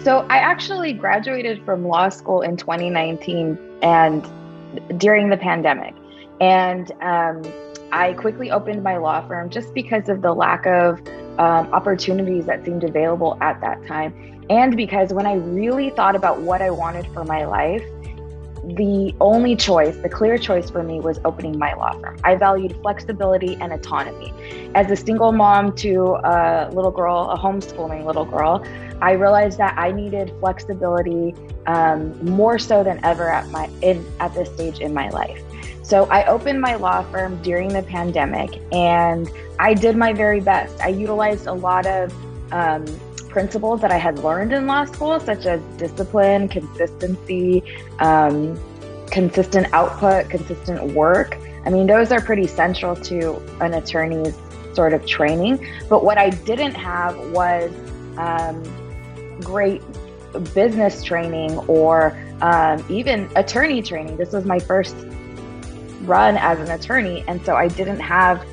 So I actually graduated from law school in 2019 and during the pandemic. And I quickly opened my law firm just because of the lack of opportunities that seemed available at that time. And because when I really thought about what I wanted for my life, the only choice, the clear choice for me was opening my law firm. I valued flexibility and autonomy. As a single mom to a little girl, a homeschooling little girl, I realized that I needed flexibility more so than ever at this stage in my life. So I opened my law firm during the pandemic and I did my very best. I utilized a lot of principles that I had learned in law school, such as discipline, consistency, consistent output, consistent work. I mean, those are pretty central to an attorney's sort of training. But what I didn't have was great business training or even attorney training. This was my first run as an attorney. And so I didn't have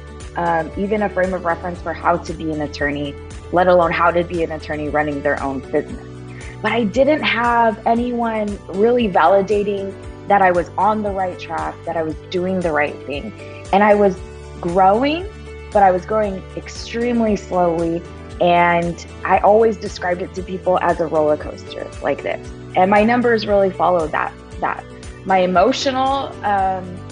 even a frame of reference for how to be an attorney, let alone how to be an attorney running their own business. But I didn't have anyone really validating that I was on the right track, that I was doing the right thing. And I was growing, but I was growing extremely slowly. And I always described it to people as a roller coaster like this. And my numbers really followed that. My emotional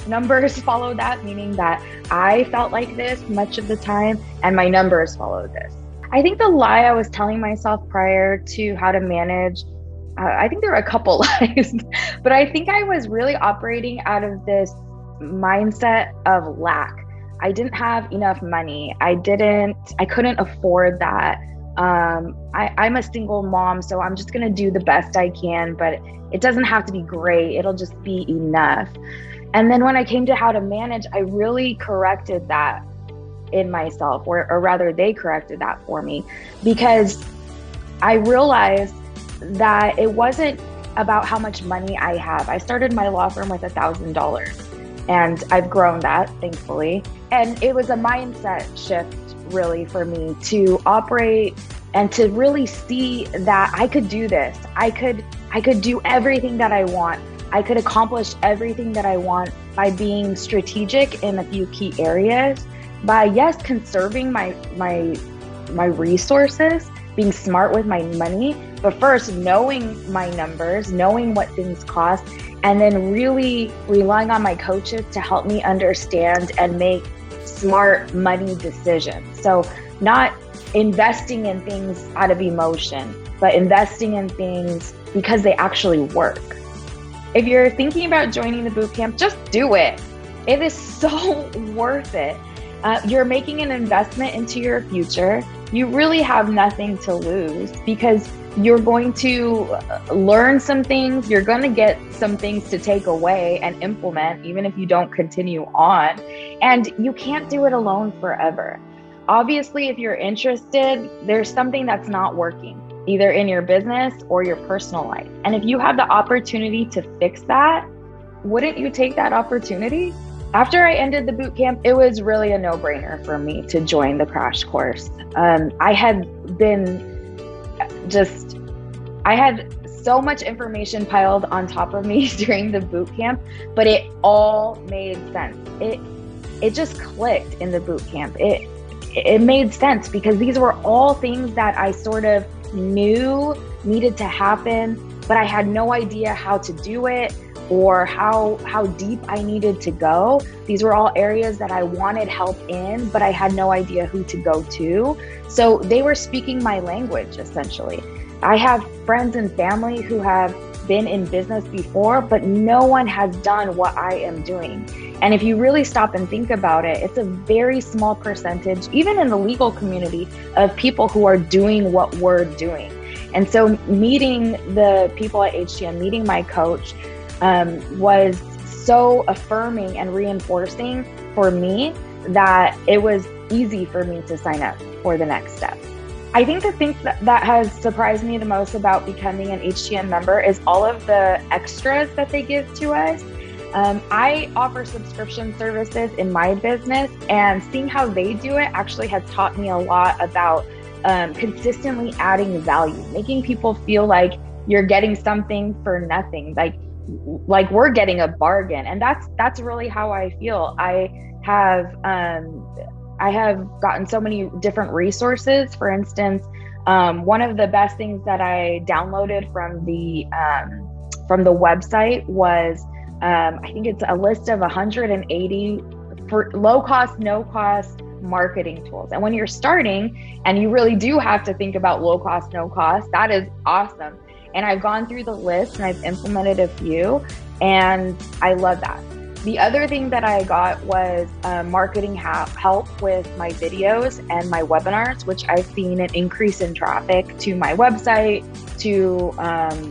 numbers followed that, meaning that I felt like this much of the time, and my numbers followed this. I think the lie I was telling myself prior to how to manage, I think there were a couple lies, but I think I was really operating out of this mindset of lack. I didn't have enough money. I couldn't afford that. I'm a single mom, so I'm just gonna do the best I can, but it doesn't have to be great. It'll just be enough. And then when I came to how to manage, I really corrected that in myself, or rather they corrected that for me, because I realized that it wasn't about how much money I have. I started my law firm with $1,000 and I've grown that, thankfully. And it was a mindset shift really for me to operate and to really see that I could do this. I could do everything that I want. I could accomplish everything that I want by being strategic in a few key areas, by conserving my resources, being smart with my money, but first knowing my numbers, knowing what things cost, and then really relying on my coaches to help me understand and make smart money decisions. So not investing in things out of emotion, but investing in things because they actually work. If you're thinking about joining the bootcamp, just do it. It is so worth it. You're making an investment into your future. You really have nothing to lose because you're going to learn some things. You're going to get some things to take away and implement, even if you don't continue on. And you can't do it alone forever. Obviously, if you're interested, there's something that's not working, either in your business or your personal life. And if you have the opportunity to fix that, wouldn't you take that opportunity? After I ended the boot camp, it was really a no-brainer for me to join the crash course. I had so much information piled on top of me during the boot camp, but it all made sense. It just clicked in the boot camp. It made sense because these were all things that I sort of knew needed to happen, but I had no idea how to do it or how deep I needed to go. These were all areas that I wanted help in, but I had no idea who to go to. So they were speaking my language, essentially. I have friends and family who have been in business before, but no one has done what I am doing. And if you really stop and think about it, it's a very small percentage, even in the legal community, of people who are doing what we're doing. And so meeting the people at HTM, meeting my coach, was so affirming and reinforcing for me that it was easy for me to sign up for the next step. I think the thing that has surprised me the most about becoming an HTM member is all of the extras that they give to us. I offer subscription services in my business, and seeing how they do it actually has taught me a lot about consistently adding value, making people feel like you're getting something for nothing, like we're getting a bargain. And that's really how I feel. I have gotten so many different resources. For instance, one of the best things that I downloaded from the website was, I think it's a list of 180 for low cost, no cost marketing tools. And when you're starting and you really do have to think about low cost, no cost, that is awesome. And I've gone through the list and I've implemented a few, and I love that. The other thing that I got was marketing help with my videos and my webinars, which I've seen an increase in traffic to my website, to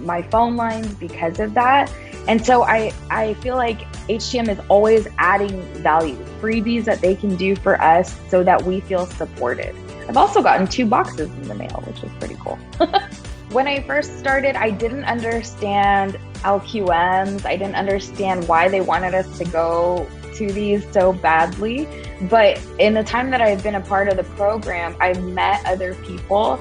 my phone lines because of that. And so I feel like HTM is always adding value, freebies that they can do for us so that we feel supported. I've also gotten 2 boxes in the mail, which is pretty cool. When I first started, I didn't understand LQMs. I didn't understand why they wanted us to go to these so badly. But in the time that I've been a part of the program, I've met other people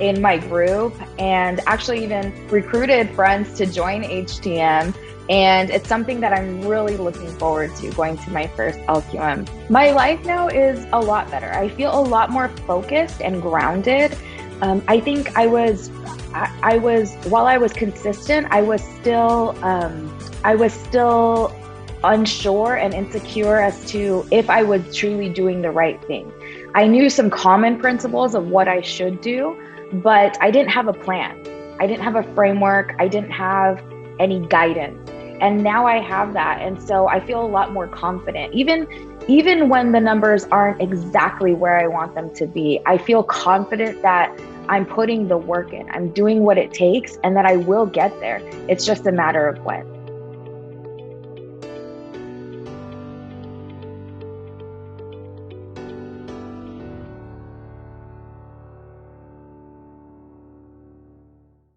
in my group, and actually even recruited friends to join HTM. And it's something that I'm really looking forward to, going to my first LQM. My life now is a lot better. I feel a lot more focused and grounded. I think I was, while I was consistent, I was still unsure and insecure as to if I was truly doing the right thing. I knew some common principles of what I should do, but I didn't have a plan. I didn't have a framework. I didn't have any guidance. And now I have that. And so I feel a lot more confident. Even when the numbers aren't exactly where I want them to be, I feel confident that I'm putting the work in, I'm doing what it takes, and that I will get there. It's just a matter of when.